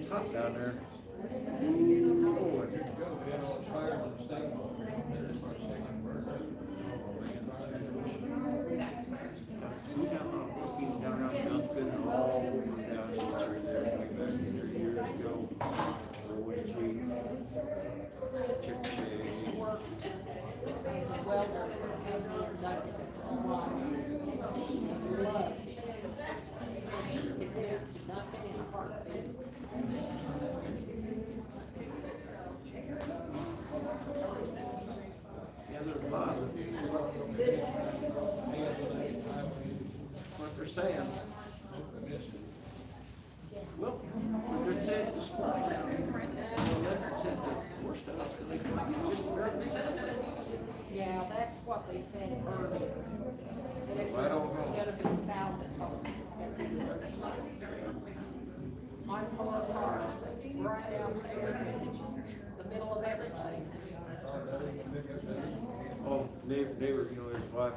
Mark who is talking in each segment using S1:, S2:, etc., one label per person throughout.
S1: It's hot down there. Down around Duncan, all over down there, like back there years ago.
S2: He worked as a welder for a company in Duncan for a while. He loved it. He could move to Duncan in a heartbeat.
S1: Yeah, there's a lot. What they're saying. Well, they're saying this morning, they said the worst of it's gonna be just barely settled.
S2: Yeah, that's what they said earlier. That it
S1: I
S2: was
S1: don't know.
S2: gonna be south of Tulsa. It's gonna be my poor cars, right down there, in the middle of everything.
S1: Oh, neighbor, you know, his wife,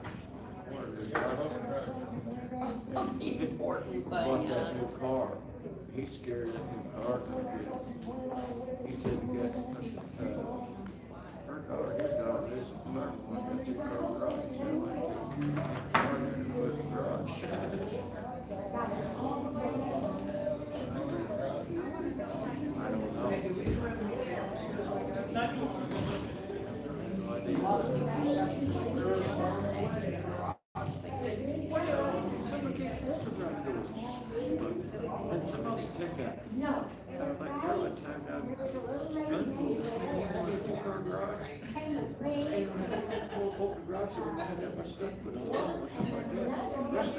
S1: one of his wife,
S2: The important
S1: bought
S2: thing,
S1: that new car. He's scared of that new car. He said, her daughter, his daughter, is learning one that's in car garage. She learned to put in the garage. I don't know. No idea.
S2: a lot of people got some in the garage.
S1: Someone can't open the garage doors. And somebody took a, like, girl that time down, gun pulled it, two car garage. And open the garage, and I had that much stuff put in the wall or something like that. That's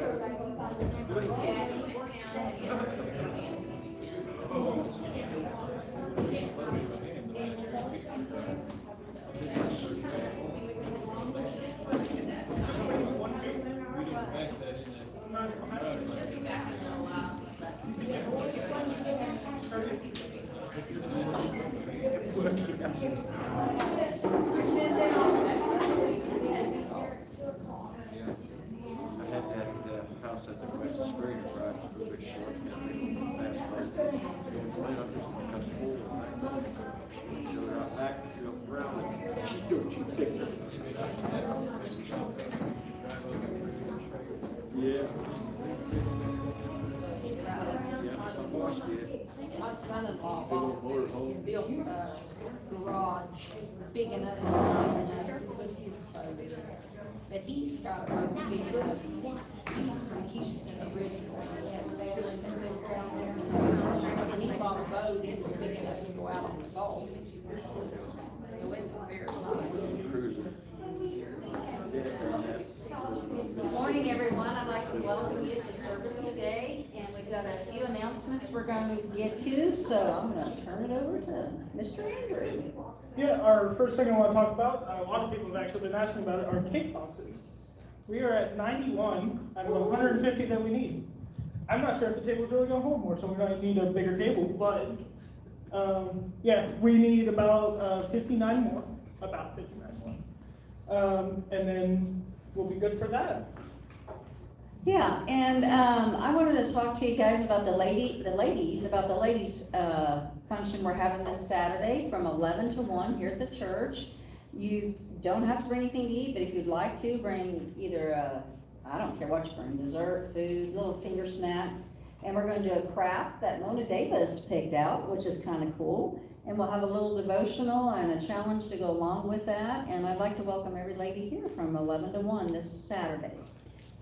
S1: I had that house at the Christmas Spring garage, a little bit short, and asphalt. It was laying up just like a hole. Showed out back, drove around, and she do what she picked her. Yeah. Yeah, some boss did.
S2: My son-in-law
S1: Big old motor home.
S2: built a garage big enough and wide enough to put his boat in. But he's got a boat big enough. He's from Houston originally. He has family that lives down there. So when he bought a boat, it's big enough to go out on the Gulf. So it's very nice.
S1: Cruiser.
S3: Good morning, everyone. I'd like to welcome you to service today, and we've got a few announcements we're going to get to, so I'm going to turn it over to Mr. Andrew.
S4: Yeah, our first thing I want to talk about, a lot of people have actually been asking about it, are cake boxes. We are at 91 out of 150 that we need. I'm not sure if the table's really going to hold more, so we might need a bigger table, but yeah, we need about 59 more, about 59 more. And then we'll be good for that.
S3: Yeah, and I wanted to talk to you guys about the ladies function we're having this Saturday from 11 to 1 here at the church. You don't have to bring anything to eat, but if you'd like to, bring either I don't care what you bring, dessert, food, little finger snacks. And we're gonna do a craft that Mona Davis picked out, which is kind of cool. And we'll have a little devotional and a challenge to go along with that. And I'd like to welcome every lady here from 11 to 1 this Saturday.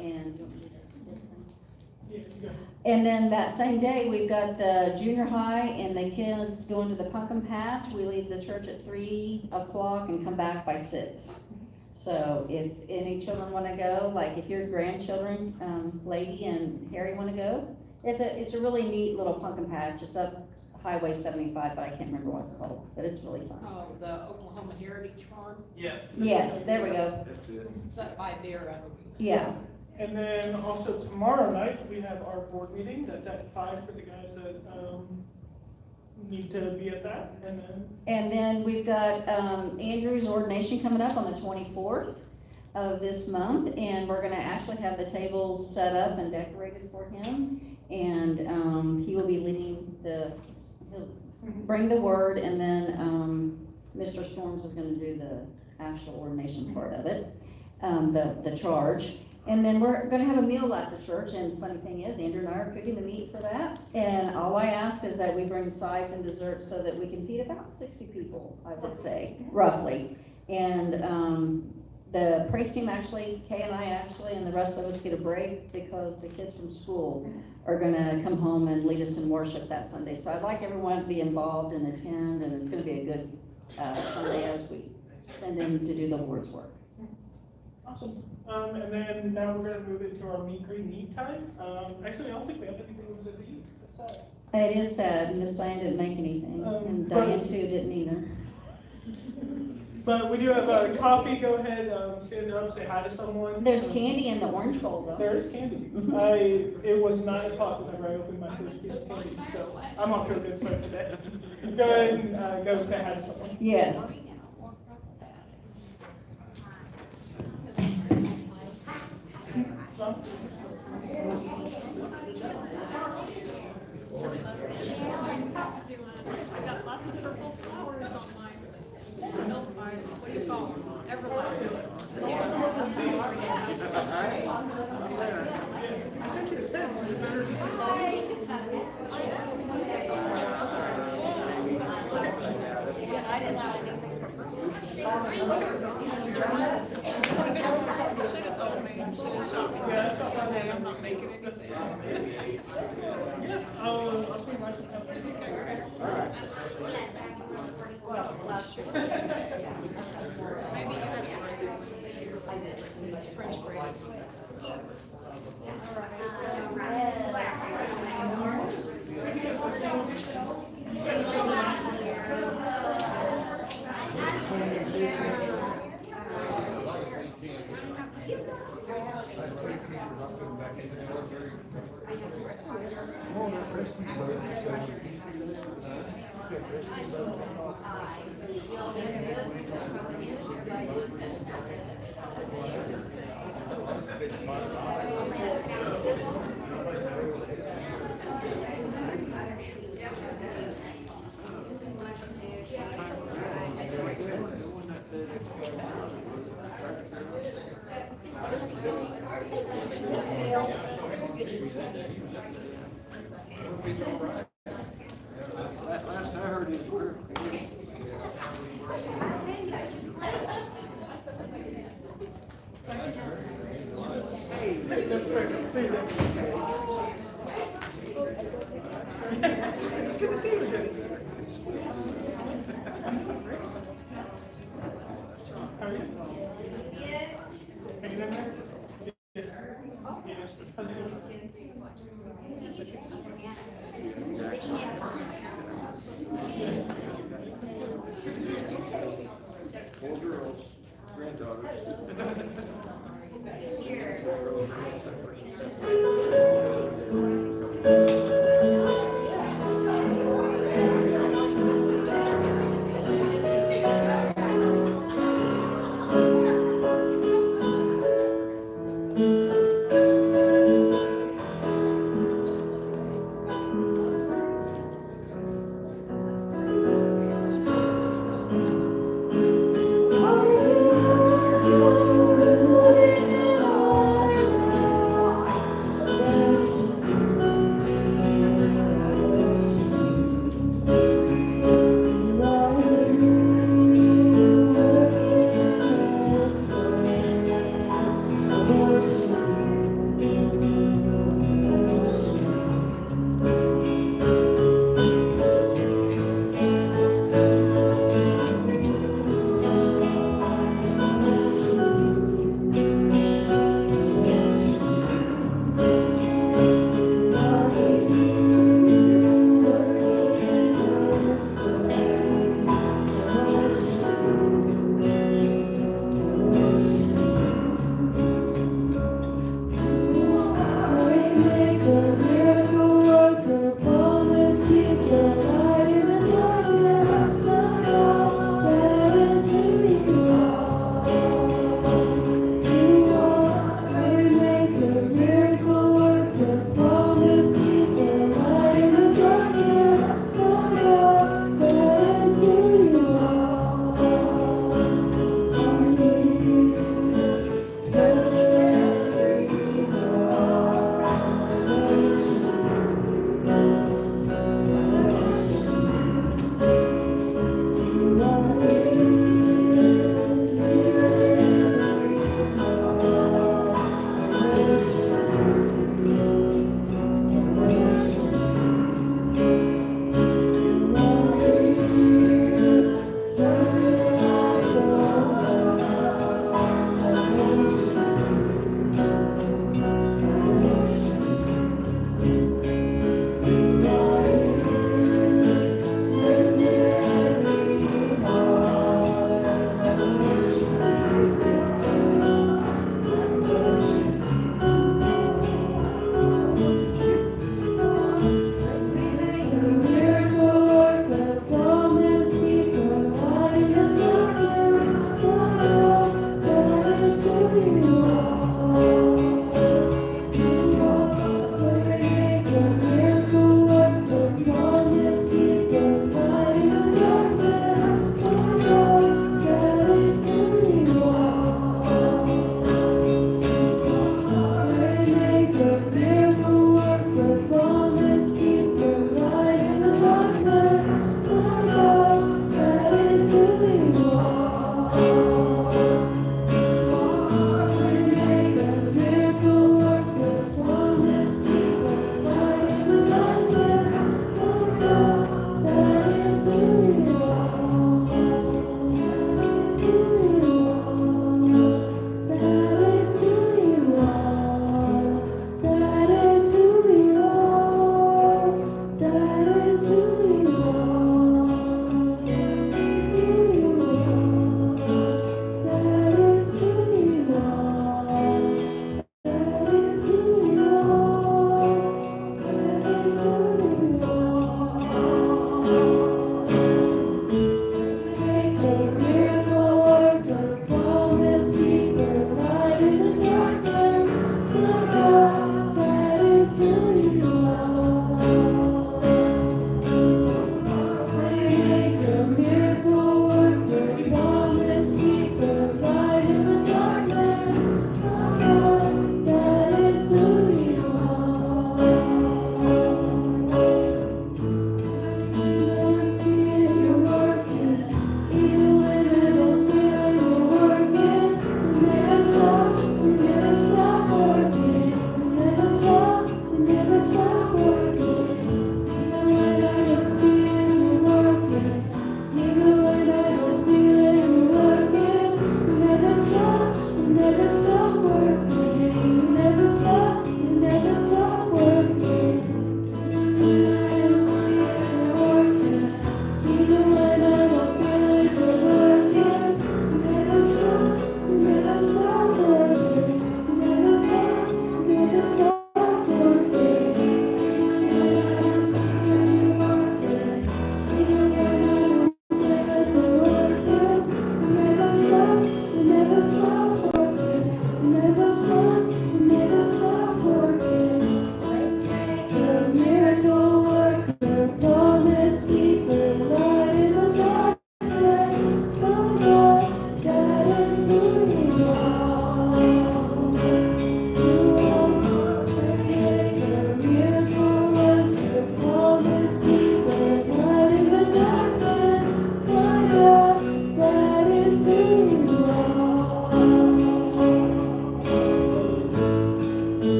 S3: And
S4: Yeah, you got it.
S3: and then that same day, we've got the junior high and the kids going to the pumpkin patch. We leave the church at 3 o'clock and come back by 6. So if any children wanna go, like if your grandchildren, Lady and Harry wanna go, it's a really neat little pumpkin patch. It's up Highway 75, but I can't remember what it's called, but it's really fun.
S2: Oh, the Oklahoma Heritage Farm,
S4: Yes.
S3: Yes, there we go.
S1: That's it.
S2: it's up by Vera.
S3: Yeah,
S4: And then also tomorrow night, we have our board meeting, that's at 5 for the guys that, need to be at that, and then,
S3: and then we've got, Andrew's ordination coming up on the 24th of this month, and we're gonna actually have the tables set up and decorated for him. And, he will be leading he'll bring the word, and then, Mr. Storms is gonna do the actual ordination part of it, the charge. And then we're gonna have a meal at the church, and funny thing is, Andrew and I are cooking the meat for that. And all I ask is that we bring sides and desserts so that we can feed about 60 people, I would say, roughly. And, the praise team actually, Kay and I actually, and the rest of us get a break because the kids from school are gonna come home and lead us in worship that Sunday. So I'd like everyone to be involved and attend, and it's gonna be a good, Sunday as we send in to do the Lord's work.
S4: Awesome. And then now we're gonna move into our meet, greet, and eat time. Actually, I don't think we have anything to eat. That's sad.
S3: It is sad, Miss Diane didn't make anything, and Diane too didn't either.
S4: But we do have coffee. Go ahead, stand up, say hi to someone.
S3: There's candy in the orange bowl though.
S4: There is candy. It was 9 o'clock whenever I opened my first piece of candy, so I'm off to a good start today. Go ahead and go say hi to someone.
S3: Yes.
S5: I got lots of purple flowers on my, what do you call them? Everlast.
S4: I sent you the text. It's better just
S5: I didn't have anything for purple. Should have told me, should have shot me. Hey, I'm not making anything.
S4: Yeah, I'll see my.
S5: Last year. Maybe you had Brady ones here. I did. It's French Brady.
S1: Last I heard is we're.
S4: That's right. It's good to see you again. How are you? Hanging in there? Yeah. How's it going?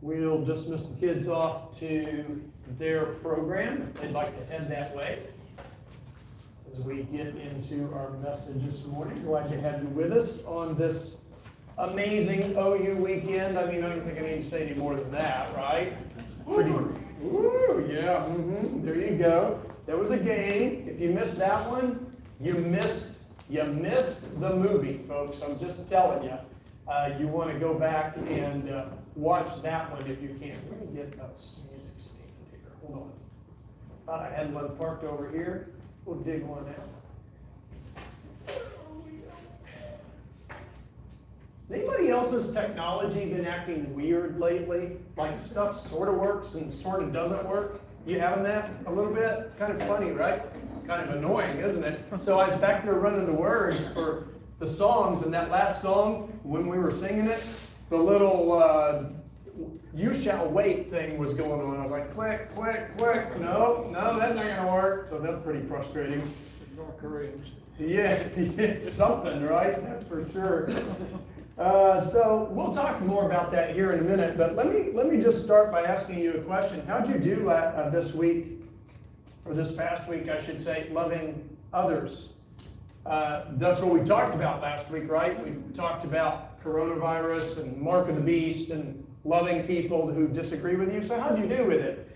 S6: we'll dismiss the kids off to their program if they'd like to head that way. As we get into our message this morning, glad to have you with us on this amazing OU weekend. I mean, I don't think I need to say any more than that, right? Pretty, woo, yeah, there you go. There was a game. If you missed that one, you missed the movie, folks. I'm just telling you. You want to go back and watch that one if you can. Let me get us music stand here. Hold on. Thought I had one parked over here. We'll dig one out. Has anybody else's technology been acting weird lately? Like stuff sort of works and sort of doesn't work? You having that a little bit? Kind of funny, right? Kind of annoying, isn't it? So I was back there running the words for the songs, and that last song, when we were singing it, the little "You Shall Wait" thing was going on. I was like, click, click, click. No, that's not gonna work. So that's pretty frustrating.
S1: North Koreans.
S6: Yeah, it's something, right? That's for sure. So we'll talk more about that here in a minute, but let me just start by asking you a question. How'd you do this week, or this past week, I should say, loving others? That's what we talked about last week, right? We talked about coronavirus and mark of the beast and loving people who disagree with you. So how'd you do with it?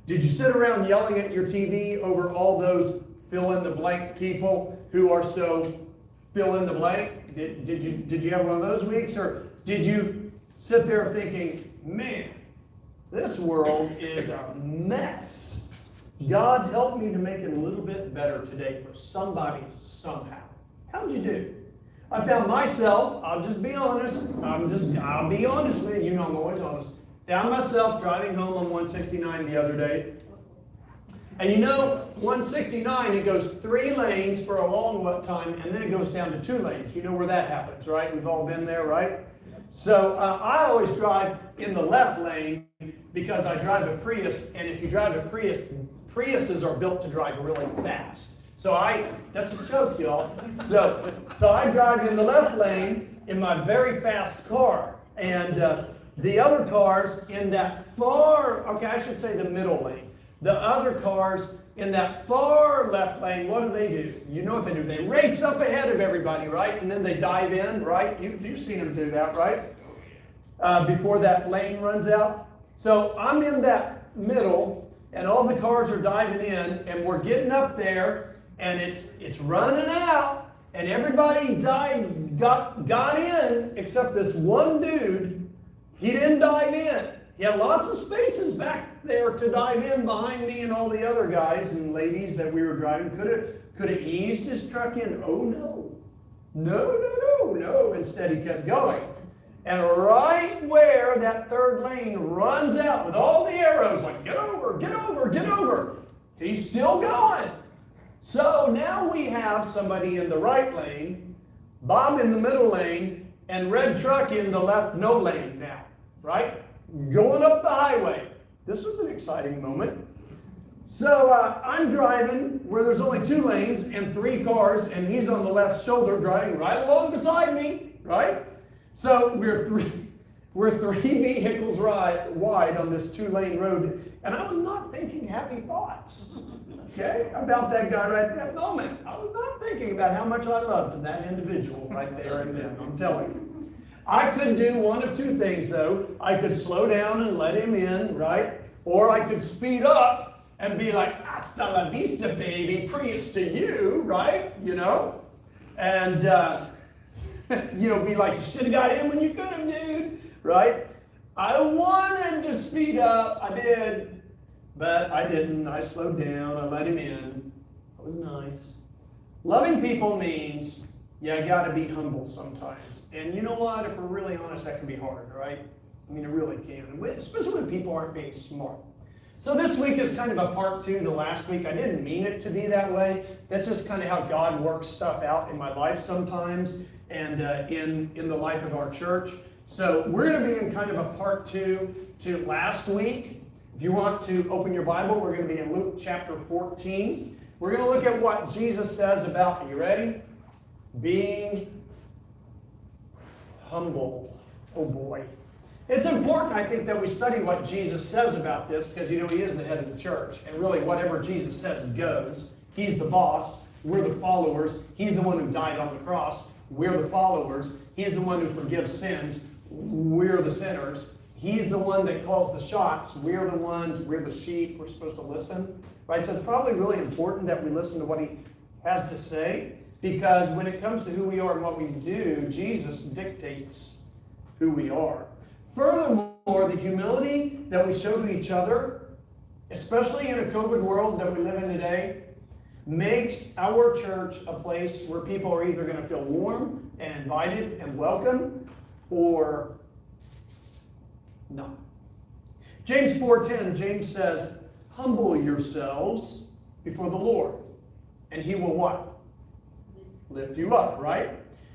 S6: Did you sit around yelling at your TV over all those fill-in-the-blank people who are so fill-in-the-blank? Did you have one of those weeks? Or did you sit there thinking, man, this world is a mess. God help me to make it a little bit better today for somebody somehow. How'd you do? I found myself, I'll just be honest, I'll be honest with you, you know I'm always honest. Found myself driving home on 169 the other day. And you know, 169, it goes 3 lanes for a long time, and then it goes down to 2 lanes. You know where that happens, right? We've all been there, right? So I always drive in the left lane because I drive a Prius, and if you drive a Prius, Priuses are built to drive really fast. So that's a joke, y'all. So I drive in the left lane in my very fast car, and the other cars in that I should say the middle lane. The other cars in that far left lane, what do? You know what they do. They race up ahead of everybody, right? And then they dive in, right? You've seen them do that, right? Before that lane runs out. So I'm in that middle, and all the cars are diving in, and we're getting up there, and it's running out, and everybody got in except this one dude. He didn't dive in. He had lots of spaces back there to dive in behind me and all the other guys and ladies that we were driving. Could have eased his truck in. Oh no. Instead he kept going. And right where that third lane runs out with all the arrows, like get over, he's still going. So now we have somebody in the right lane, Bob in the middle lane, and red truck in the left no lane now, right? Going up the highway. This was an exciting moment. So I'm driving where there's only 2 lanes and 3 cars, and he's on the left shoulder driving right along beside me, right? So we're three vehicles wide on this 2-lane road, and I was not thinking happy thoughts, okay, about that guy right at that moment. I was not thinking about how much I loved that individual right there and then, I'm telling you. I could do one of 2 things, though. I could slow down and let him in, right? Or I could speed up and be like, hasta la vista, baby, Prius to you, right? You know? And, be like, you should have got in when you could have, dude, right? I wanted to speed up. I did. But I didn't. I slowed down. I let him in. It was nice. Loving people means you got to be humble sometimes. And you know what? If we're really honest, that can be hard, right? I mean, it really can, especially when people aren't being smart. So this week is kind of a part 2 to last week. I didn't mean it to be that way. That's just kind of how God works stuff out in my life sometimes and in the life of our church. So we're going to be in kind of a part 2 to last week. If you want to open your Bible, we're going to be in Luke chapter 14. We're going to look at what Jesus says about, are you ready? Being humble. Oh boy. It's important, I think, that we study what Jesus says about this because, he is the head of the church. And really, whatever Jesus says goes. He's the boss. We're the followers. He's the one who died on the cross. We're the followers. He's the one who forgives sins. We're the sinners. He's the one that calls the shots. We're the sheep. We're supposed to listen. Right? So it's probably really important that we listen to what he has to say because when it comes to who we are and what we do, Jesus dictates who we are. Furthermore, the humility that we show to each other, especially in a COVID world that we live in today, makes our church a place where people are either going to feel warm and invited and welcome or not. James 4:10, James says, humble yourselves before the Lord, and he will what? Lift you up, right?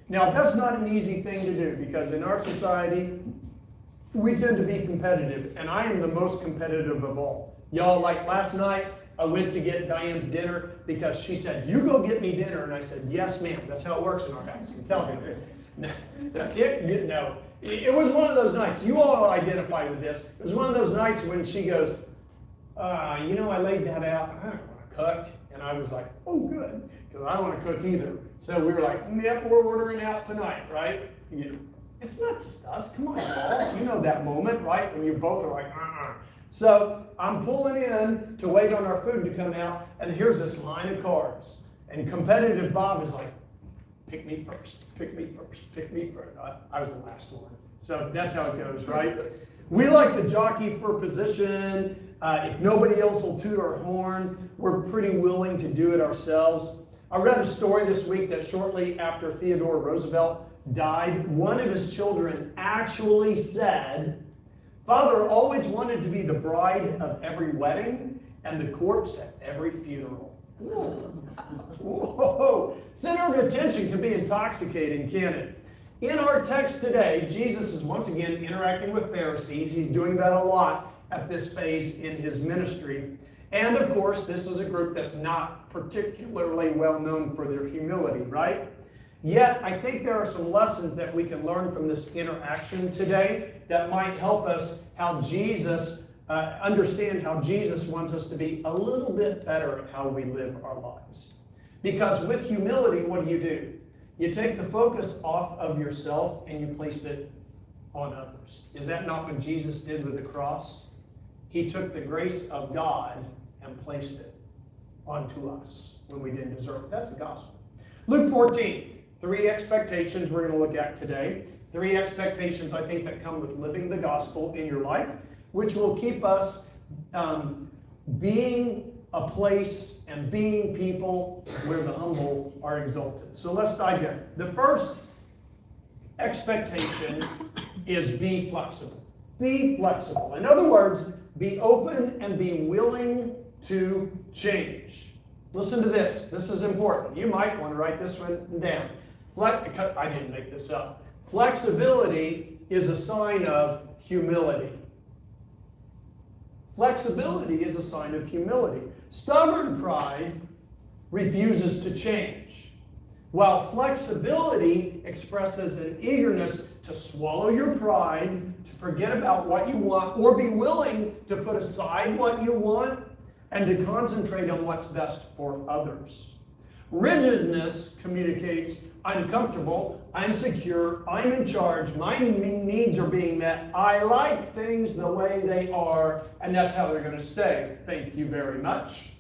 S6: Now, that's not an easy thing to do because in our society, we tend to be competitive, and I am the most competitive of all. Y'all, like last night, I went to get Diane's dinner because she said, you go get me dinner. And I said, yes, ma'am. That's how it works in our house. I'm telling you. No, it was one of those nights. You all identify with this. It was one of those nights when she goes, I laid that out. I don't want to cook. And I was like, oh, good, because I don't want to cook either. So we were like, yep, we're ordering out tonight, right? It's not just us. Come on, Paul. You know that moment, right? When you both are like, So I'm pulling in to wait on our food to come out, and here's this line of cars. And competitive Bob is like, pick me first, pick me first, pick me first. I was the last one. So that's how it goes, right? We like to jockey for position. If nobody else will toot our horn, we're pretty willing to do it ourselves. I read a story this week that shortly after Theodore Roosevelt died, one of his children actually said, Father always wanted to be the bride of every wedding and the corpse at every funeral. Whoa. Center of attention can be intoxicating, can't it? In our text today, Jesus is once again interacting with Pharisees. He's doing that a lot at this phase in his ministry. And of course, this is a group that's not particularly well known for their humility, right? Yet, I think there are some lessons that we can learn from this interaction today that might help us understand how Jesus wants us to be a little bit better at how we live our lives. Because with humility, what do? You take the focus off of yourself and you place it on others. Is that not what Jesus did with the cross? He took the grace of God and placed it onto us when we didn't deserve it. That's the gospel. Luke 14. 3 expectations we're going to look at today. 3 expectations, I think, that come with living the gospel in your life, which will keep us being a place and being people where the humble are exalted. So let's dive in. The first expectation is be flexible. Be flexible. In other words, be open and be willing to change. Listen to this. This is important. You might want to write this one down. I didn't make this up. Flexibility is a sign of humility. Flexibility is a sign of humility. Stubborn pride refuses to change, while flexibility expresses an eagerness to swallow your pride, to forget about what you want, or be willing to put aside what you want and to concentrate on what's best for others. Rigidness communicates, I'm comfortable, I'm secure, I'm in charge, my needs are being met, I like things the way they are, and that's how they're going to stay. Thank you very much.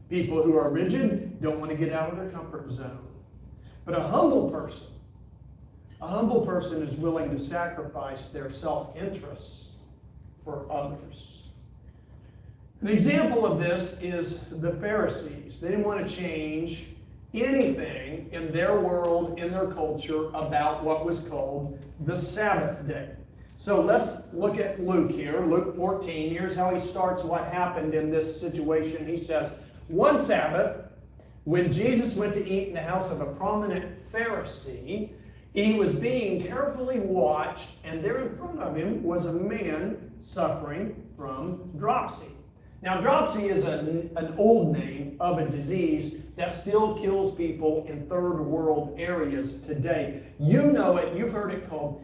S6: People who are rigid don't want to get out of their comfort zone. But a humble person is willing to sacrifice their self-interests for others. An example of this is the Pharisees. They didn't want to change anything in their world, in their culture, about what was called the Sabbath day. So let's look at Luke here, Luke 14. Here's how he starts what happened in this situation. He says, one Sabbath, when Jesus went to eat in the house of a prominent Pharisee, he was being carefully watched, and there in front of him was a man suffering from dropsy. Now, dropsy is an old name of a disease that still kills people in third world areas today. You know it, you've heard it called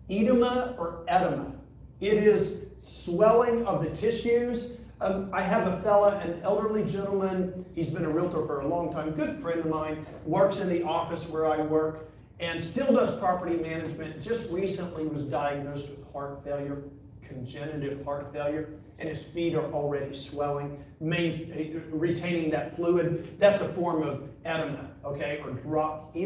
S6: edema or edema. It is swelling of the tissues. I have a fella, an elderly gentleman, he's been a realtor for a long time, good friend of mine, works in the office where I work, and still does property management, just recently was diagnosed with heart failure, congenital heart failure, and his feet are already swelling, retaining that fluid. That's a form of edema, okay, or dropsy.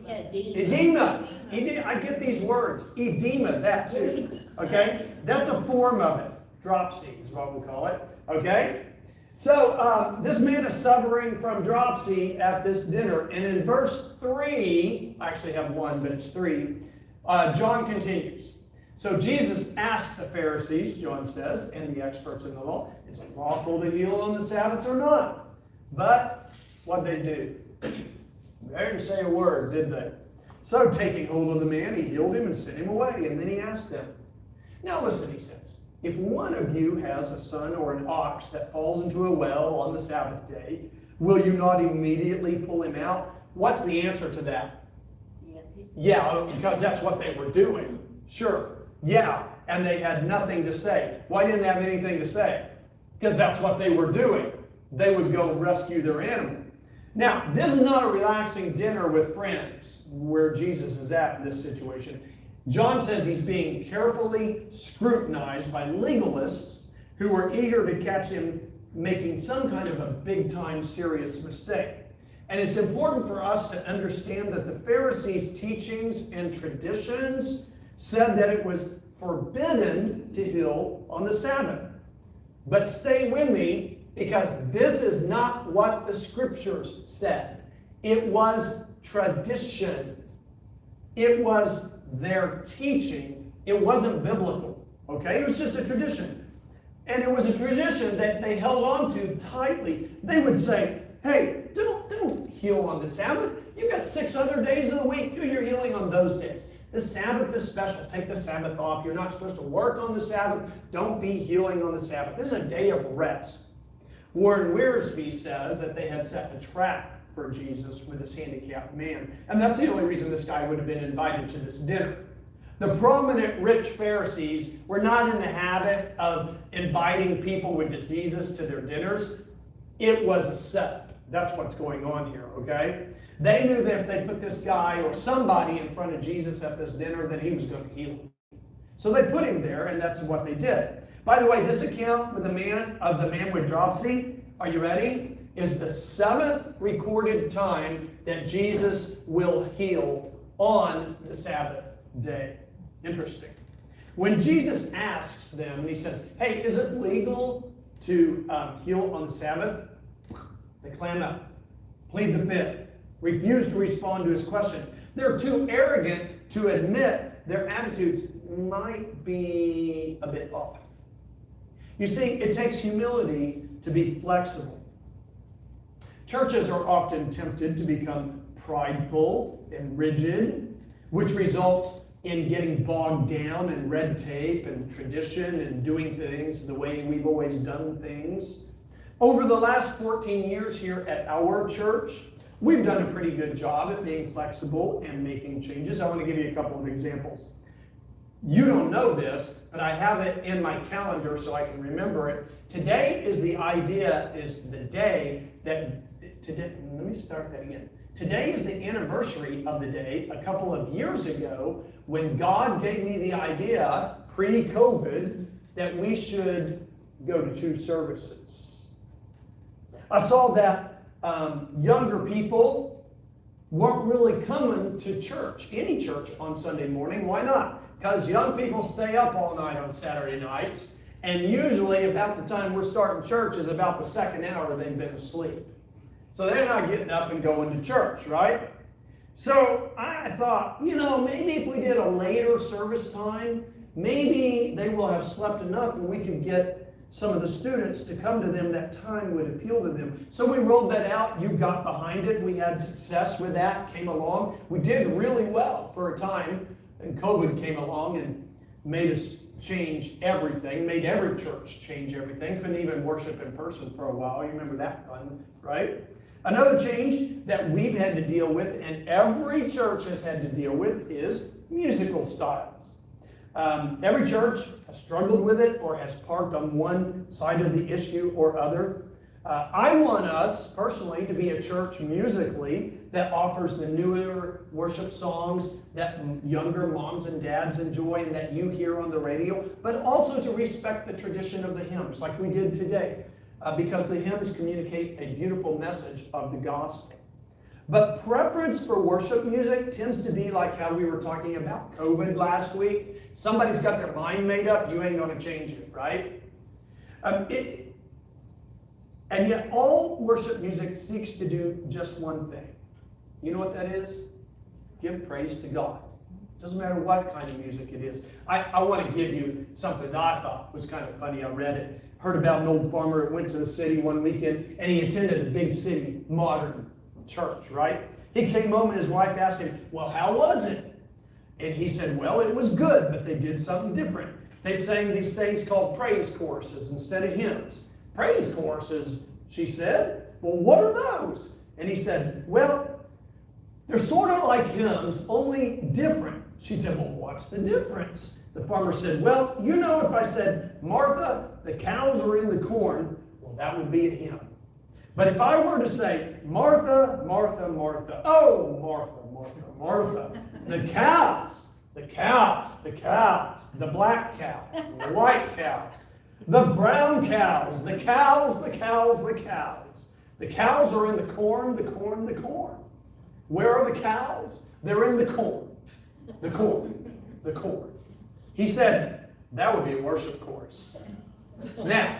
S6: Edema. I get these words. Edema, that too. Okay? That's a form of it. Dropsy is what we call it. Okay? So, this man is suffering from dropsy at this dinner. And in verse 3, I actually have 1, but it's 3, John continues. So Jesus asked the Pharisees, John says, and the experts in the law, is it lawful to heal on the Sabbath or not? But what they do? They didn't say a word, did they? So taking hold of the man, he healed him and sent him away. And then he asked them. Now listen, he says, if one of you has a son or an ox that falls into a well on the Sabbath day, will you not immediately pull him out? What's the answer to that? Yeah, because that's what they were doing. Sure. Yeah, and they had nothing to say. Why didn't they have anything to say? Because that's what they were doing. They would go rescue their animal. Now, this is not a relaxing dinner with friends where Jesus is at in this situation. John says he's being carefully scrutinized by legalists who were eager to catch him making some kind of a big-time serious mistake. And it's important for us to understand that the Pharisees' teachings and traditions said that it was forbidden to heal on the Sabbath. But stay with me, because this is not what the scriptures said. It was tradition. It was their teaching. It wasn't biblical. Okay? It was just a tradition. And it was a tradition that they held on to tightly. They would say, hey, don't heal on the Sabbath. You've got 6 other days of the week. Do your healing on those days. The Sabbath is special. Take the Sabbath off. You're not supposed to work on the Sabbath. Don't be healing on the Sabbath. This is a day of rest. Warren Wiersbe says that they had set a trap for Jesus with this handicapped man. And that's the only reason this guy would have been invited to this dinner. The prominent rich Pharisees were not in the habit of inviting people with diseases to their dinners. It was a setup. That's what's going on here, okay? They knew that if they put this guy or somebody in front of Jesus at this dinner, that he was going to heal him. So they put him there, and that's what they did. By the way, this account with the man with dropsy, are you ready? Is the 7th recorded time that Jesus will heal on the Sabbath day. Interesting. When Jesus asks them, and he says, hey, is it legal to heal on the Sabbath? They clam up, plead the fifth, refuse to respond to his question. They're too arrogant to admit their attitudes might be a bit off. You see, it takes humility to be flexible. Churches are often tempted to become prideful and rigid, which results in getting bogged down in red tape and tradition and doing things the way we've always done things. Over the last 14 years here at our church, we've done a pretty good job at being flexible and making changes. I want to give you a couple of examples. You don't know this, but I have it in my calendar so I can remember it. Today is the day that, today, let me start that again. Today is the anniversary of the day a couple of years ago when God gave me the idea, pre-COVID, that we should go to 2 services. I saw that younger people weren't really coming to church, any church, on Sunday morning. Why not? Because young people stay up all night on Saturday nights, and usually about the time we're starting church is about the 2nd hour they've been asleep. So they're not getting up and going to church, right? So I thought, maybe if we did a later service time, maybe they will have slept enough and we could get some of the students to come to them. That time would appeal to them. So we rolled that out. You got behind it. We had success with that, came along. We did really well for a time. And COVID came along and made us change everything, made every church change everything. Couldn't even worship in person for a while. You remember that fun, right? Another change that we've had to deal with, and every church has had to deal with, is musical styles. Every church has struggled with it or has parked on one side of the issue or other. I want us personally to be a church musically that offers the newer worship songs that younger moms and dads enjoy and that you hear on the radio, but also to respect the tradition of the hymns like we did today, because the hymns communicate a beautiful message of the gospel. But preference for worship music tends to be like how we were talking about COVID last week. Somebody's got their mind made up, you ain't going to change it, right? And yet all worship music seeks to do just one thing. You know what that is? Give praise to God. Doesn't matter what kind of music it is. I want to give you something that I thought was kind of funny. I read it. Heard about an old farmer that went to the city one weekend, and he attended a big city, modern church, right? He came home and his wife asked him, well, how was it? And he said, well, it was good, but they did something different. They sang these things called praise choruses instead of hymns. Praise choruses, she said. Well, what are those? And he said, well, they're sort of like hymns, only different. She said, well, what's the difference? The farmer said, well, you know, if I said, Martha, the cows are in the corn, well, that would be a hymn. But if I were to say, Martha, Martha, Martha, oh, Martha, Martha, Martha, the cows, the cows, the cows, the black cows, the white cows, the brown cows, the cows, the cows, the cows. The cows are in the corn, the corn, the corn. Where are the cows? They're in the corn. The corn. The corn. He said, that would be a worship chorus. Now,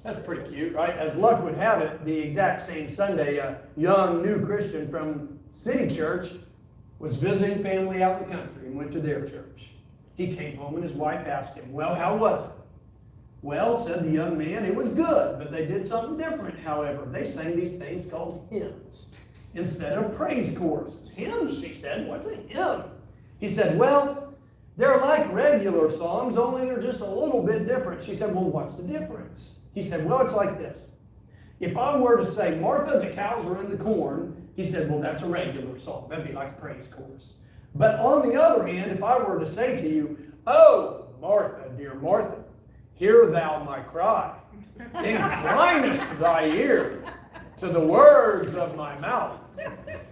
S6: that's pretty cute, right? As luck would have it, the exact same Sunday, a young new Christian from City Church was visiting family out in the country and went to their church. He came home and his wife asked him, well, how was it? Well, said the young man, it was good, but they did something different, however. They sang these things called hymns instead of praise choruses. Hymns, she said. What's a hymn? He said, well, they're like regular songs, only they're just a little bit different. She said, well, what's the difference? He said, well, it's like this. If I were to say, Martha, the cows are in the corn, he said, well, that's a regular song. That'd be like a praise chorus. But on the other hand, if I were to say to you, oh, Martha, dear Martha, hear thou my cry, inclinest thy ear to the words of my mouth.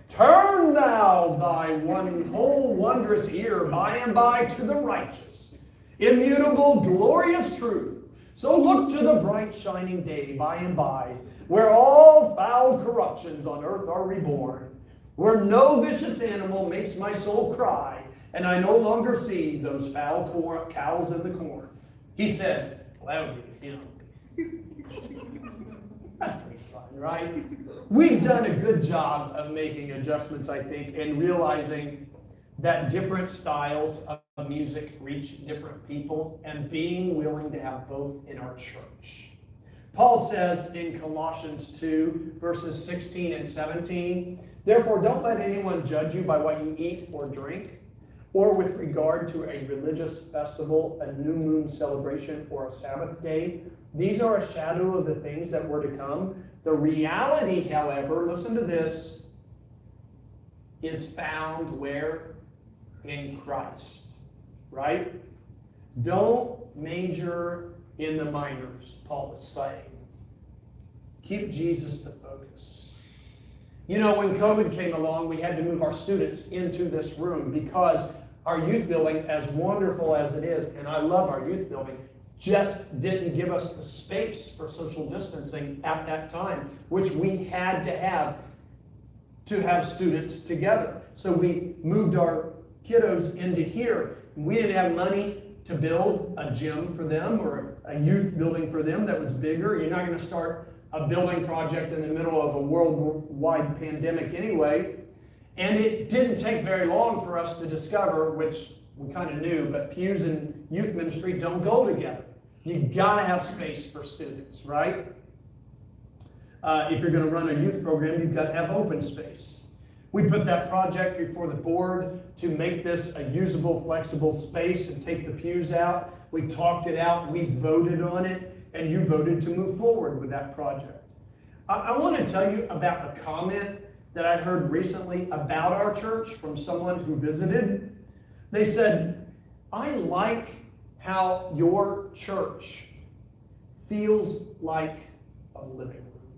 S6: Turn thou thy one whole wondrous ear by and by to the righteous, immutable, glorious truth. So look to the bright shining day by and by, where all foul corruptions on earth are reborn, where no vicious animal makes my soul cry, and I no longer see those foul cows in the corn. He said, well, that would be a hymn. That's pretty fun, right? We've done a good job of making adjustments, I think, and realizing that different styles of music reach different people and being willing to have both in our church. Paul says in Colossians 2, verses 16 and 17, therefore don't let anyone judge you by what you eat or drink, or with regard to a religious festival, a new moon celebration, or a Sabbath day. These are a shadow of the things that were to come. The reality, however, listen to this, is found where? In Christ, right? Don't major in the minors, Paul is saying. Keep Jesus the focus. You know, when COVID came along, we had to move our students into this room because our youth building, as wonderful as it is, and I love our youth building, just didn't give us the space for social distancing at that time, which we had to have students together. So we moved our kiddos into here. We didn't have money to build a gym for them or a youth building for them that was bigger. You're not going to start a building project in the middle of a worldwide pandemic anyway. And it didn't take very long for us to discover, which we kind of knew, but pews and youth ministry don't go together. You got to have space for students, right? If you're going to run a youth program, you've got to have open space. We put that project before the board to make this a usable, flexible space and take the pews out. We talked it out, we voted on it, and you voted to move forward with that project. I want to tell you about a comment that I heard recently about our church from someone who visited. They said, I like how your church feels like a living room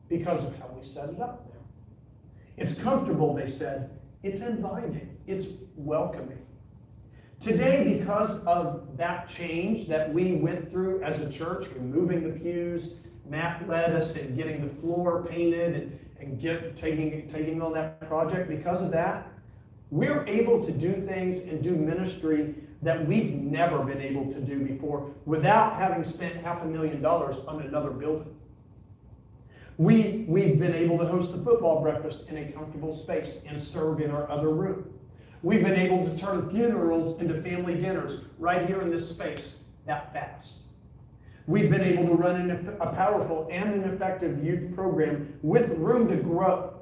S6: because of how we set it up now. It's comfortable, they said. It's inviting. It's welcoming. Today, because of that change that we went through as a church, removing the pews, Matt led us in getting the floor painted and taking on that project. Because of that, we're able to do things and do ministry that we've never been able to do before without having spent $500,000 on another building. We've been able to host the football breakfast in a comfortable space and serve in our other room. We've been able to turn funerals into family dinners right here in this space that fast. We've been able to run a powerful and an effective youth program with room to grow.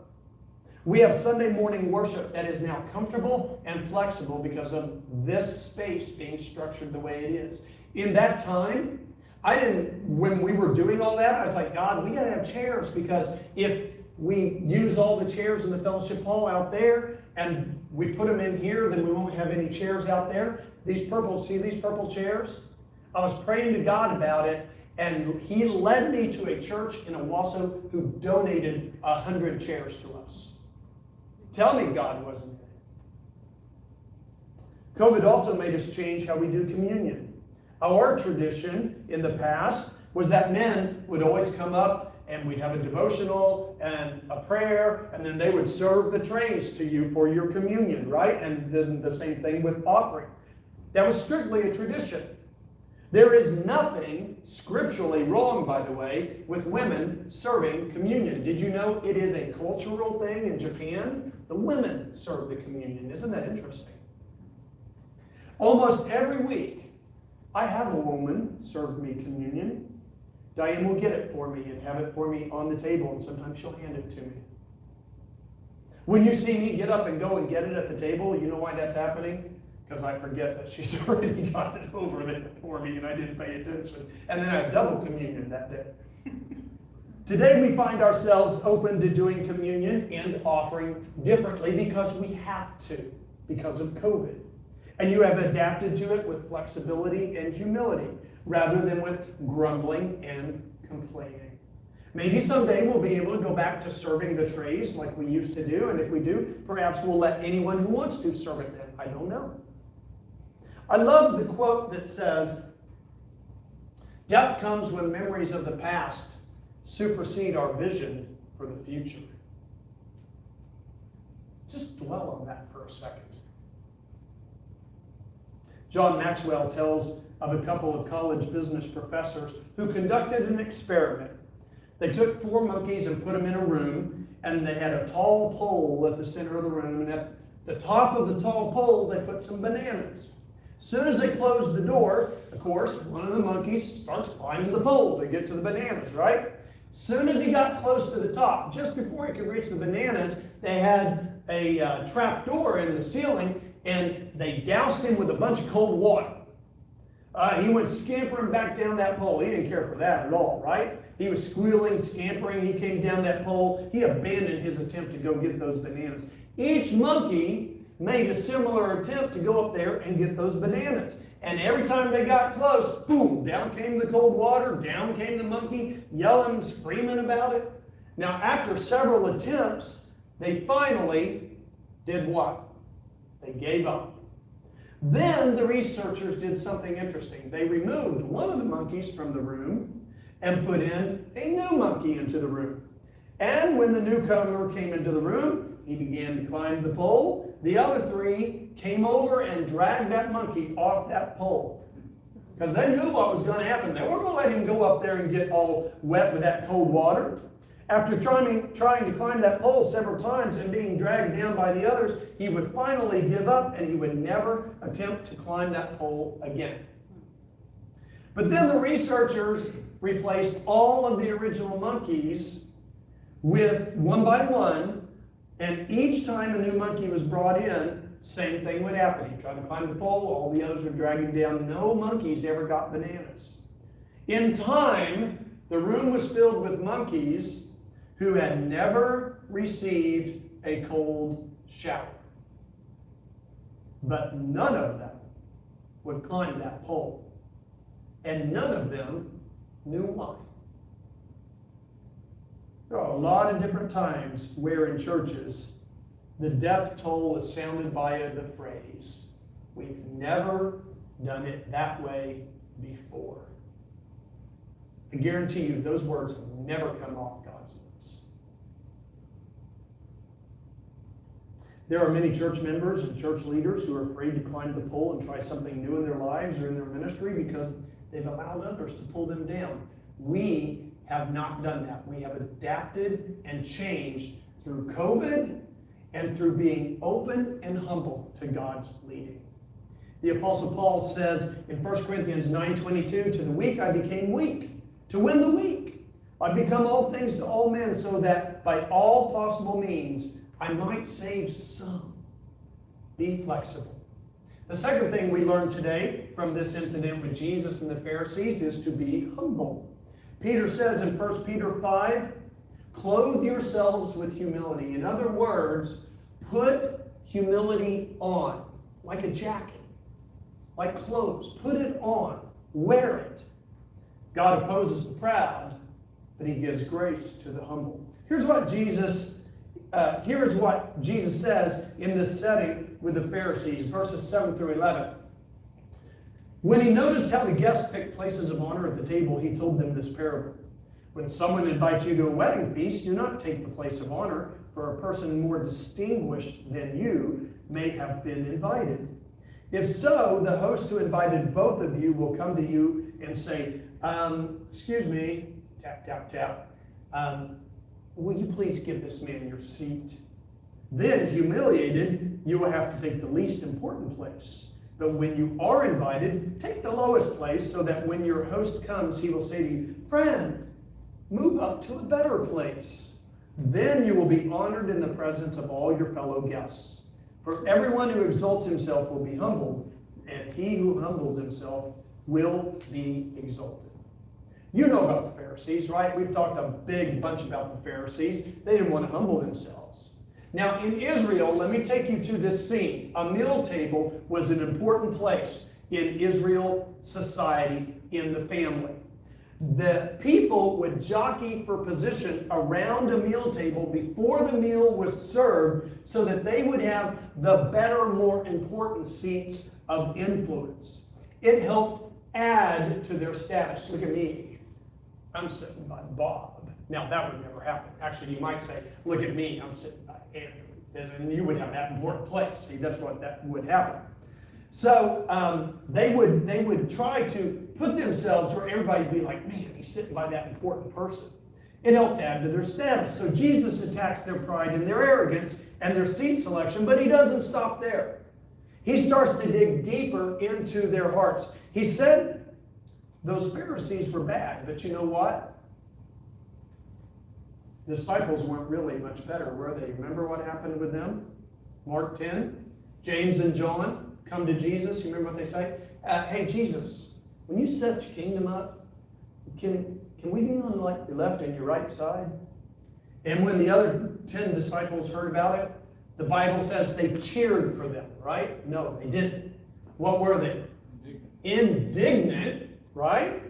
S6: We have Sunday morning worship that is now comfortable and flexible because of this space being structured the way it is. In that time, when we were doing all that, I was like, God, we gotta have chairs, because if we use all the chairs in the fellowship hall out there and we put them in here, then we won't have any chairs out there. See these purple chairs? I was praying to God about it, and He led me to a church in Owasso who donated 100 chairs to us. Tell me God wasn't in it. COVID also made us change how we do communion. Our tradition in the past was that men would always come up and we'd have a devotional and a prayer, and then they would serve the trays to you for your communion, right? And then the same thing with offering. That was strictly a tradition. There is nothing scripturally wrong, by the way, with women serving communion. Did you know it is a cultural thing in Japan? The women serve the communion. Isn't that interesting? Almost every week, I have a woman serve me communion. Diane will get it for me and have it for me on the table, and sometimes she'll hand it to me. When you see me get up and go and get it at the table, you know why that's happening? Because I forget that she's already got it over there for me and I didn't pay attention. And then I have double communion that day. Today we find ourselves open to doing communion and offering differently because we have to, because of COVID. And you have adapted to it with flexibility and humility, rather than with grumbling and complaining. Maybe someday we'll be able to go back to serving the trays like we used to do, and if we do, perhaps we'll let anyone who wants to serve it then. I don't know. I love the quote that says, "Death comes when memories of the past supersede our vision for the future." Just dwell on that for a second. John Maxwell tells of a couple of college business professors who conducted an experiment. They took 4 monkeys and put them in a room, and they had a tall pole at the center of the room, and at the top of the tall pole they put some bananas. As soon as they closed the door, of course, one of the monkeys starts climbing the pole to get to the bananas, right? As soon as he got close to the top, just before he could reach the bananas, they had a trap door in the ceiling, and they doused him with a bunch of cold water. He went scampering back down that pole. He didn't care for that at all, right? He was squealing, scampering. He came down that pole. He abandoned his attempt to go get those bananas. Each monkey made a similar attempt to go up there and get those bananas. And every time they got close, boom, down came the cold water, down came the monkey, yelling, screaming about it. Now, after several attempts, they finally did what? They gave up. Then the researchers did something interesting. They removed one of the monkeys from the room and put in a new monkey into the room. And when the newcomer came into the room, he began to climb the pole. The other 3 came over and dragged that monkey off that pole, because they knew what was going to happen. They weren't going to let him go up there and get all wet with that cold water. After trying to climb that pole several times and being dragged down by the others, he would finally give up and he would never attempt to climb that pole again. But then the researchers replaced all of the original monkeys with one by one, and each time a new monkey was brought in, same thing would happen. He tried to climb the pole, all the others would drag him down. No monkeys ever got bananas. In time, the room was filled with monkeys who had never received a cold shower. but none of them would climb that pole. And none of them knew why. There are a lot of different times where in churches the death toll is sounded by the phrase, "We've never done it that way before." I guarantee you those words will never come off God's lips. There are many church members and church leaders who are afraid to climb the pole and try something new in their lives or in their ministry because they've allowed others to pull them down. We have not done that. We have adapted and changed through COVID and through being open and humble to God's leading. The Apostle Paul says in 1 Corinthians 9:22, "To the weak I became weak, to win the weak. I become all things to all men, so that by all possible means I might save some." Be flexible. The second thing we learned today from this incident with Jesus and the Pharisees is to be humble. Peter says in 1 Peter 5, "Clothe yourselves with humility." In other words, put humility on, like a jacket, like clothes. Put it on, wear it. God opposes the proud, but he gives grace to the humble. Here's what Jesus says in this setting with the Pharisees, verses 7 through 11. When he noticed how the guests picked places of honor at the table, he told them this parable. "When someone invites you to a wedding feast, do not take the place of honor, for a person more distinguished than you may have been invited. If so, the host who invited both of you will come to you and say, excuse me, tap, tap, tap, will you please give this man your seat? Then, humiliated, you will have to take the least important place. But when you are invited, take the lowest place, so that when your host comes, he will say to you, 'Friend, move up to a better place.' Then you will be honored in the presence of all your fellow guests. For everyone who exalts himself will be humbled, and he who humbles himself will be exalted." You know about the Pharisees, right? We've talked a big bunch about the Pharisees. They didn't want to humble themselves. Now, in Israel, let me take you to this scene. A meal table was an important place in Israel society, in the family. The people would jockey for position around a meal table before the meal was served so that they would have the better, more important seats of influence. It helped add to their status. Look at me. I'm sitting by Bob. Now, that would never happen. Actually, you might say, look at me. I'm sitting by Andrew. And you would have that important place. See, that's what that would happen. So they would try to put themselves where everybody would be like, man, he's sitting by that important person. It helped add to their status. So Jesus attacks their pride and their arrogance and their seat selection, but he doesn't stop there. He starts to dig deeper into their hearts. He said those Pharisees were bad, but you know what? The disciples weren't really much better, were they? Remember what happened with them? Mark 10, James and John come to Jesus. You remember what they say? Hey, Jesus, when you set your kingdom up, can we be on like your left and your right side? And when the other 10 disciples heard about it, the Bible says they cheered for them, right? No, they didn't. What were they? Indignant, right?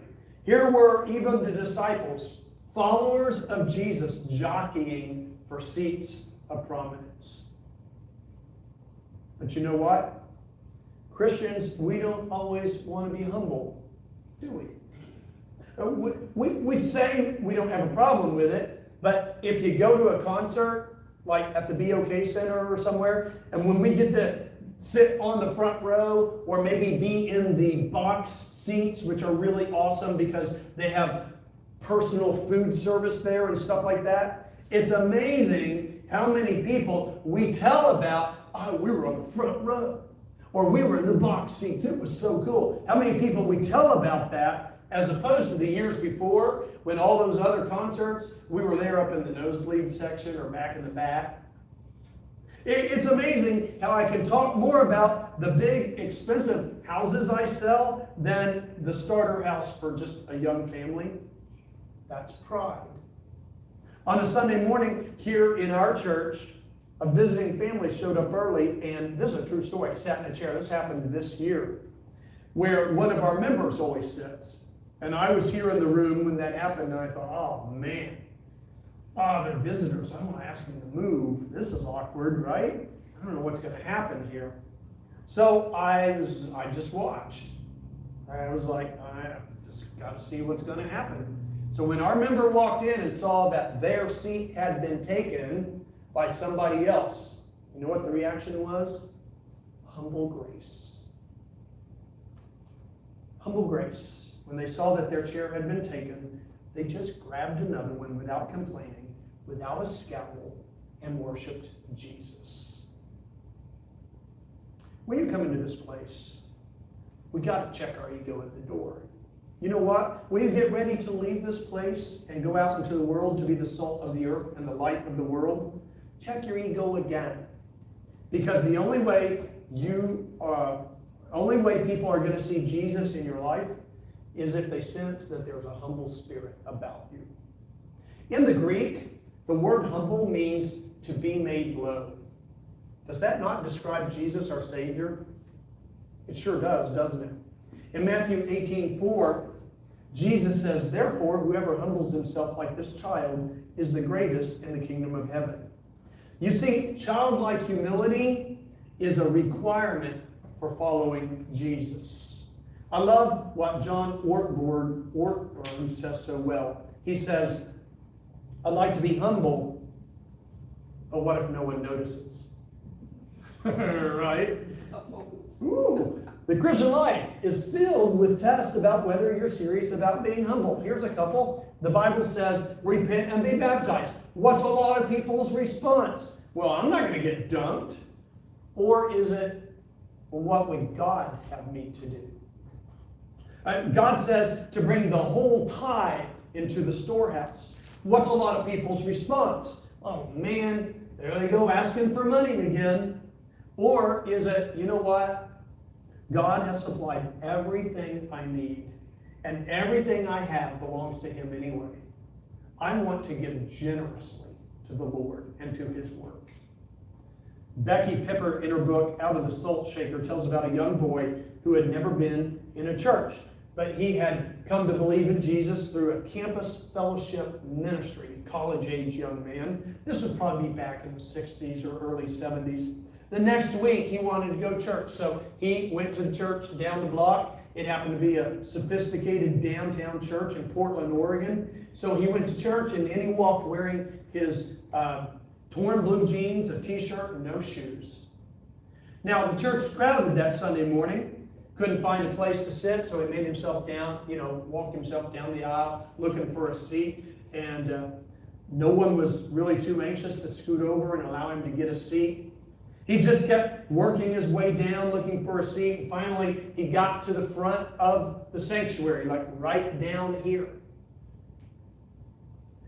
S6: Here were even the disciples, followers of Jesus, jockeying for seats of prominence. But you know what? Christians, we don't always want to be humble, do we? We say we don't have a problem with it, but if you go to a concert, like at the BOK Center or somewhere, and when we get to sit on the front row or maybe be in the box seats, which are really awesome because they have personal food service there and stuff like that, it's amazing how many people we tell about, oh, we were on the front row, or we were in the box seats, it was so cool. How many people we tell about that, as opposed to the years before, when all those other concerts, we were there up in the nosebleed section or back in the back. It's amazing how I can talk more about the big, expensive houses I sell than the starter house for just a young family. That's pride. On a Sunday morning here in our church, A visiting family showed up early, and this is a true story. I sat in a chair. This happened this year, where one of our members always sits. And I was here in the room when that happened, and I thought, oh man, they're visitors. I don't want to ask them to move. This is awkward, right? I don't know what's going to happen here. So I just watched. I was like, I just got to see what's going to happen. So when our member walked in and saw that their seat had been taken by somebody else, you know what the reaction was? Humble grace. Humble grace. When they saw that their chair had been taken, they just grabbed another one without complaining, without a scowl, and worshiped Jesus. When you come into this place, we got to check our ego at the door. You know what? When you get ready to leave this place and go out into the world to be the salt of the earth and the light of the world, check your ego again. Because the only way people are going to see Jesus in your life is if they sense that there's a humble spirit about you. In the Greek, the word humble means to be made low. Does that not describe Jesus, our Savior? It sure does, doesn't it? In Matthew 18:4, Jesus says, therefore, whoever humbles himself like this child is the greatest in the kingdom of heaven. You see, childlike humility is a requirement for following Jesus. I love what John Ortberg says so well. He says, I'd like to be humble, but what if no one notices? Right? Ooh, the Christian life is filled with tests about whether you're serious about being humble. Here's a couple. The Bible says, repent and be baptized. What's a lot of people's response? Well, I'm not going to get dunked. Or is it, well, what would God have me to do? God says to bring the whole tithe into the storehouse. What's a lot of people's response? Oh man, there they go asking for money again. Or is it, you know what? God has supplied everything I need, and everything I have belongs to Him anyway. I want to give generously to the Lord and to His work. Becky Pippert, in her book, Out of the Salt Shaker, tells about a young boy who had never been in a church, but he had come to believe in Jesus through a campus fellowship ministry, college-age young man. This would probably be back in the 60s or early 70s. The next week, he wanted to go to church, so he went to the church down the block. It happened to be a sophisticated downtown church in Portland, Oregon. So he went to church, and in he walked wearing his torn blue jeans, a t-shirt, and no shoes. Now, the church was crowded that Sunday morning. Couldn't find a place to sit, so he made himself down, walked himself down the aisle looking for a seat. And no one was really too anxious to scoot over and allow him to get a seat. He just kept working his way down, looking for a seat. And finally, he got to the front of the sanctuary, like right down here.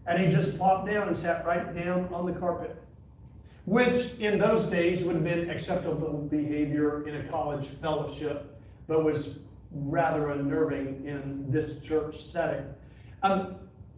S6: And he just plopped down and sat right down on the carpet, which in those days would have been acceptable behavior in a college fellowship, but was rather unnerving in this church setting.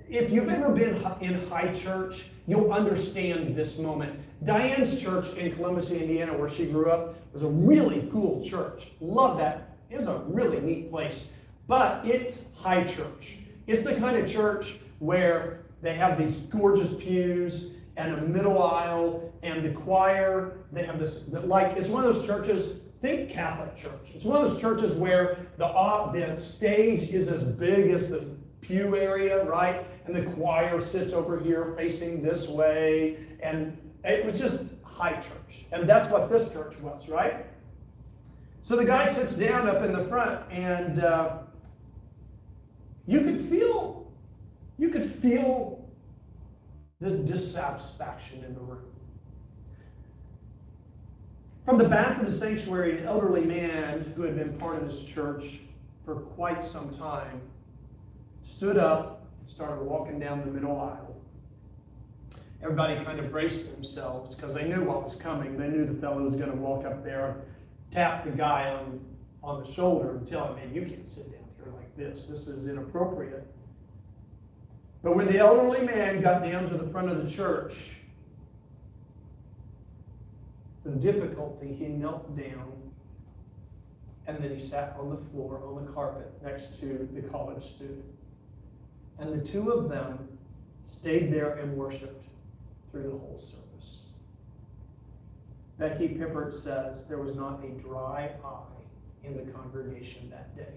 S6: If you've ever been in high church, you'll understand this moment. Diane's church in Columbus, Indiana, where she grew up, was a really cool church. Love that. It was a really neat place. But it's high church. It's the kind of church where they have these gorgeous pews and a middle aisle, and the choir, they have this, it's one of those churches, think Catholic church. It's one of those churches where the stage is as big as the pew area, right? And the choir sits over here facing this way, and it was just high church. And that's what this church was, right? So the guy sits down up in the front, and you could feel this dissatisfaction in the room. From the back of the sanctuary, an elderly man who had been part of this church for quite some time stood up and started walking down the middle aisle. Everybody kind of braced themselves because they knew what was coming. They knew the fellow was going to walk up there and tap the guy on the shoulder and tell him, man, you can't sit down here like this. This is inappropriate. But when the elderly man got down to the front of the church, with difficulty, he knelt down and then he sat on the floor, on the carpet, next to the college student. And the two of them stayed there and worshiped through the whole service. Becky Pippert says there was not a dry eye in the congregation that day.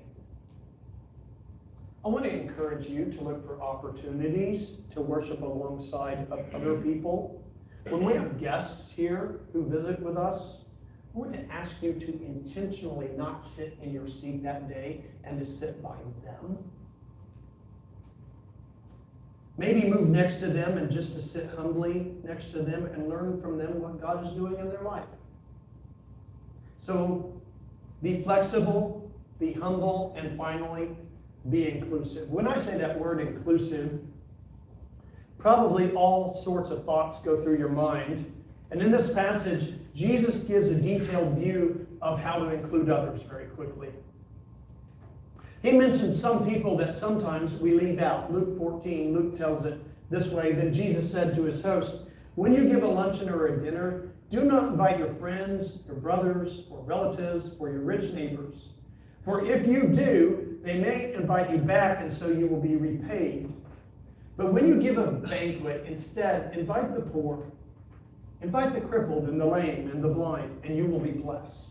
S6: I want to encourage you to look for opportunities to worship alongside of other people. When we have guests here who visit with us, I want to ask you to intentionally not sit in your seat that day and to sit by them. Maybe move next to them and just to sit humbly next to them and learn from them what God is doing in their life. So be flexible, be humble, and finally, be inclusive. When I say that word inclusive, probably all sorts of thoughts go through your mind. And in this passage, Jesus gives a detailed view of how to include others very quickly. He mentions some people that sometimes we leave out. Luke 14, Luke tells it this way. Then Jesus said to his host, when you give a luncheon or a dinner, do not invite your friends, your brothers, or relatives, or your rich neighbors. For if you do, they may invite you back, and so you will be repaid. But when you give a banquet, instead, invite the poor, invite the crippled and the lame and the blind, and you will be blessed.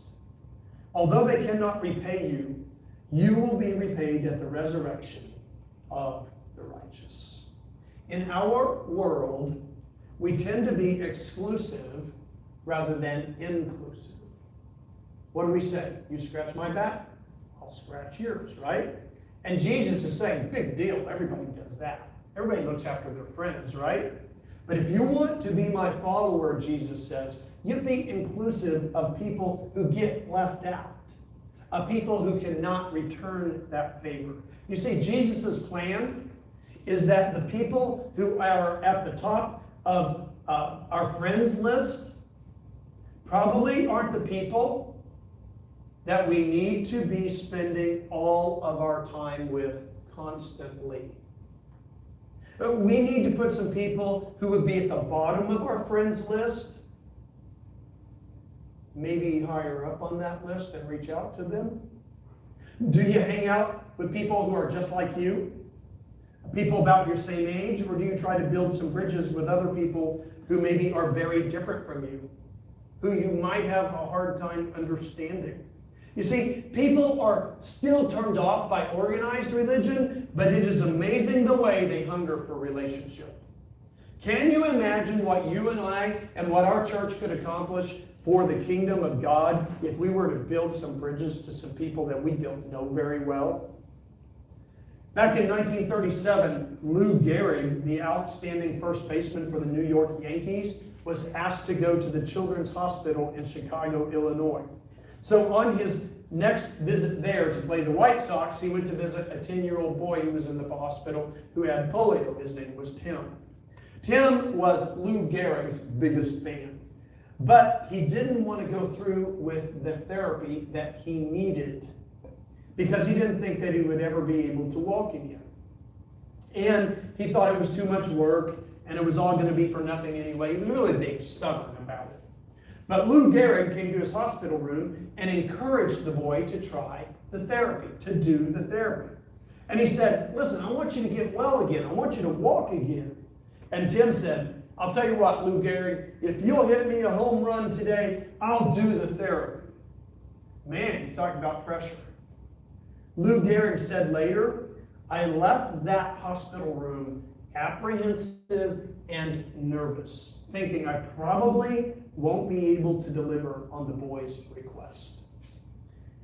S6: Although they cannot repay you, you will be repaid at the resurrection of the righteous. In our world, we tend to be exclusive rather than inclusive. What do we say? You scratch my back, I'll scratch yours, right? And Jesus is saying, big deal, everybody does that. Everybody looks after their friends, right? But if you want to be my follower, Jesus says, you be inclusive of people who get left out, of people who cannot return that favor. You see, Jesus' plan is that the people who are at the top of our friends list probably aren't the people that we need to be spending all of our time with constantly. We need to put some people who would be at the bottom of our friends list, maybe higher up on that list and reach out to them. Do you hang out with people who are just like you? People about your same age? Or do you try to build some bridges with other people who maybe are very different from you, who you might have a hard time understanding? You see, people are still turned off by organized religion, but it is amazing the way they hunger for relationship. Can you imagine what you and I and what our church could accomplish for the kingdom of God if we were to build some bridges to some people that we don't know very well? Back in 1937, Lou Gehrig, the outstanding first baseman for the New York Yankees, was asked to go to the Children's Hospital in Chicago, Illinois. So on his next visit there to play the White Sox, he went to visit a 10-year-old boy who was in the hospital who had polio. His name was Tim. Tim was Lou Gehrig's biggest fan, but he didn't want to go through with the therapy that he needed because he didn't think that he would ever be able to walk again. And he thought it was too much work and it was all going to be for nothing anyway. He was really big, stubborn about it. But Lou Gehrig came to his hospital room and encouraged the boy to try the therapy, to do the therapy. And he said, listen, I want you to get well again. I want you to walk again. And Tim said, I'll tell you what, Lou Gehrig, if you'll hit me a home run today, I'll do the therapy. Man, you talk about pressure. Lou Gehrig said later, I left that hospital room apprehensive and nervous, thinking I probably won't be able to deliver on the boy's request.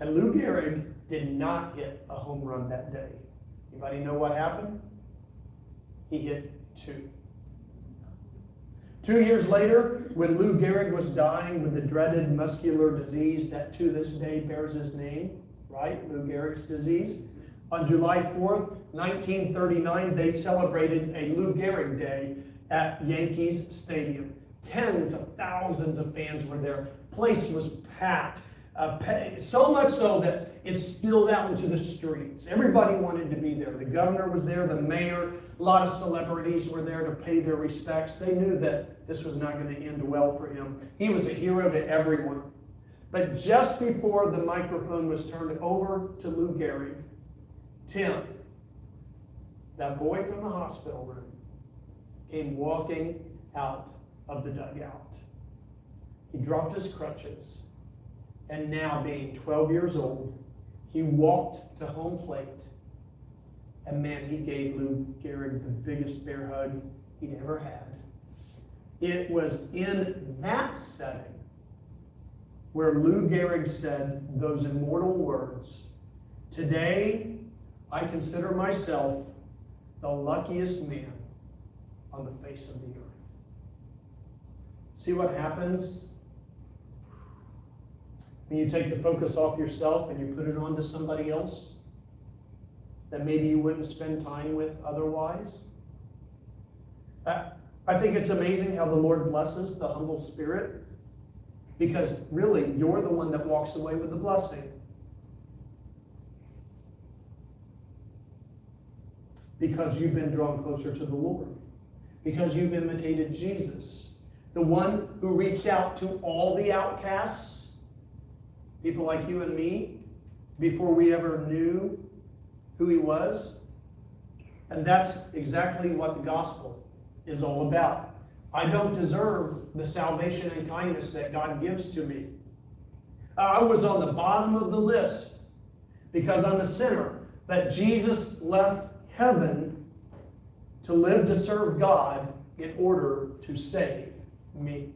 S6: And Lou Gehrig did not hit a home run that day. Anybody know what happened? He hit 2. 2 years later, when Lou Gehrig was dying with the dreaded muscular disease that to this day bears his name, right? Lou Gehrig's disease. On July 4th, 1939, they celebrated a Lou Gehrig Day at Yankees Stadium. Tens of thousands of fans were there. Place was packed. So much so that it spilled out into the streets. Everybody wanted to be there. The governor was there, the mayor, a lot of celebrities were there to pay their respects. They knew that this was not going to end well for him. He was a hero to everyone. But just before the microphone was turned over to Lou Gehrig, Tim, that boy from the hospital room, came walking out of the dugout. He dropped his crutches, and now being 12 years old, he walked to home plate, and man, he gave Lou Gehrig the biggest bear hug he'd ever had. It was in that setting where Lou Gehrig said those immortal words, "Today, I consider myself the luckiest man on the face of the earth." See what happens when you take the focus off yourself and you put it onto somebody else that maybe you wouldn't spend time with otherwise? I think it's amazing how the Lord blesses the humble spirit, because really, you're the one that walks away with the blessing. Because you've been drawn closer to the Lord. Because you've imitated Jesus, the one who reached out to all the outcasts, people like you and me, before we ever knew who he was. And that's exactly what the gospel is all about. I don't deserve the salvation and kindness that God gives to me. I was on the bottom of the list because I'm a sinner. But Jesus left heaven to live to serve God in order to save me.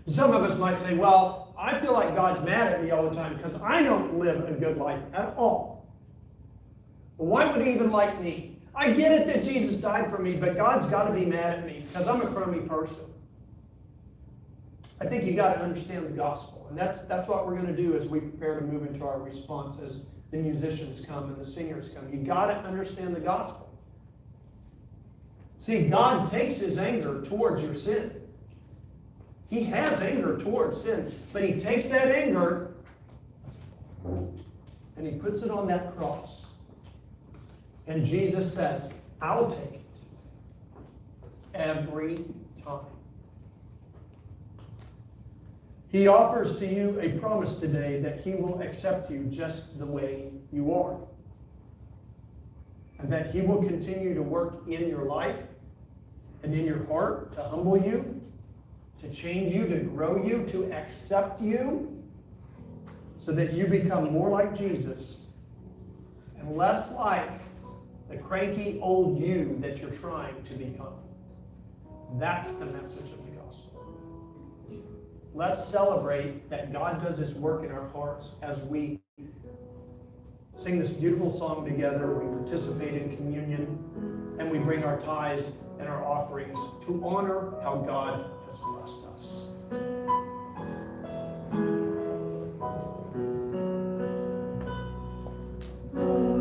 S6: Some of us might say, well, I feel like God's mad at me all the time because I don't live a good life at all. Well, why would he even like me? I get it that Jesus died for me, but God's got to be mad at me because I'm a crummy person. I think you got to understand the gospel. And that's what we're going to do as we prepare to move into our response as the musicians come and the singers come. You got to understand the gospel. See, God takes his anger towards your sin. He has anger towards sin, but he takes that anger and he puts it on that cross. And Jesus says, I'll take it every time. He offers to you a promise today that he will accept you just the way you are. And that he will continue to work in your life and in your heart to humble you, to change you, to grow you, to accept you, so that you become more like Jesus and less like the cranky old you that you're trying to become. That's the message of the gospel. Let's celebrate that God does his work in our hearts as we sing this beautiful song together, we participate in communion, and we bring our tithes and our offerings to honor how God has blessed us.
S7: Good.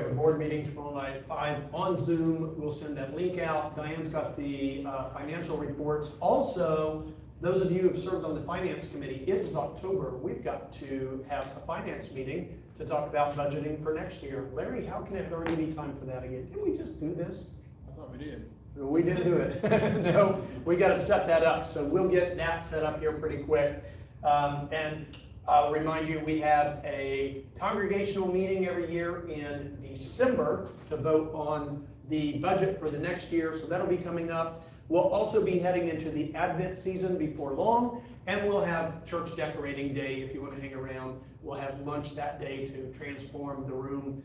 S6: have a board meeting tomorrow night at 5 on Zoom. We'll send that link out. Diane's got the financial reports. Also, those of you who have served on the finance committee, it is October. We've got to have a finance meeting to talk about budgeting for next year. Larry, how can it already be time for that again? Didn't we just do this?
S1: I thought we did.
S6: We didn't do it. No, we got to set that up. So we'll get that set up here pretty quick. And I'll remind you, we have a congregational meeting every year in December to vote on the budget for the next year. So that'll be coming up. We'll also be heading into the Advent season before long. And we'll have church decorating day if you want to hang around. We'll have lunch that day to transform the room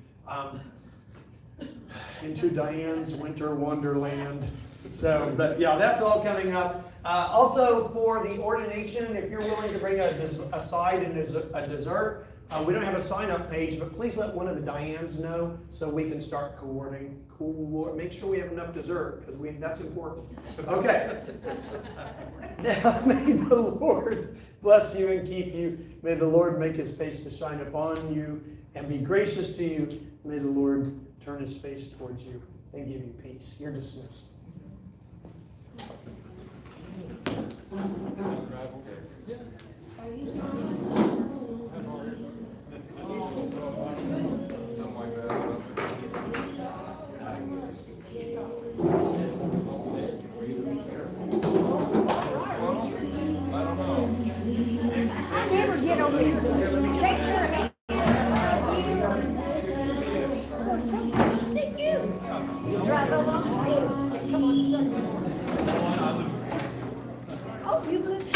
S6: into Diane's winter wonderland. So, but yeah, that's all coming up. Also for the ordination, if you're willing to bring a side and a dessert, we don't have a sign-up page, but please let one of the Dianes know so we can start coordinating. Make sure we have enough dessert because that's important. Okay. Now, may the Lord bless you and keep you. May the Lord make his face to shine upon you and be gracious to you. May the Lord turn his face towards you and give you peace. You're dismissed.
S1: Something like that.
S7: I never get over here. Shake your hand. Oh, somebody see you. You drive a long way. Come on, son. Oh, you live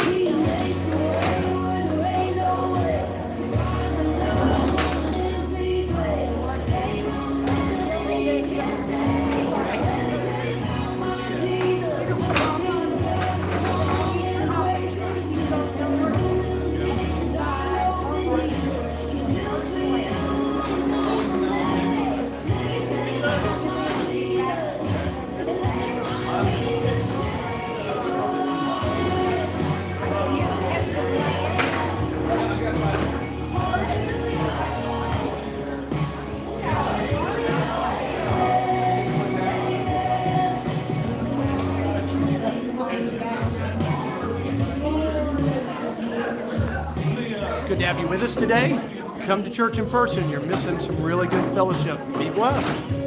S6: Good to have you with us today. Come to church in person. You're missing some really good fellowship. Be blessed.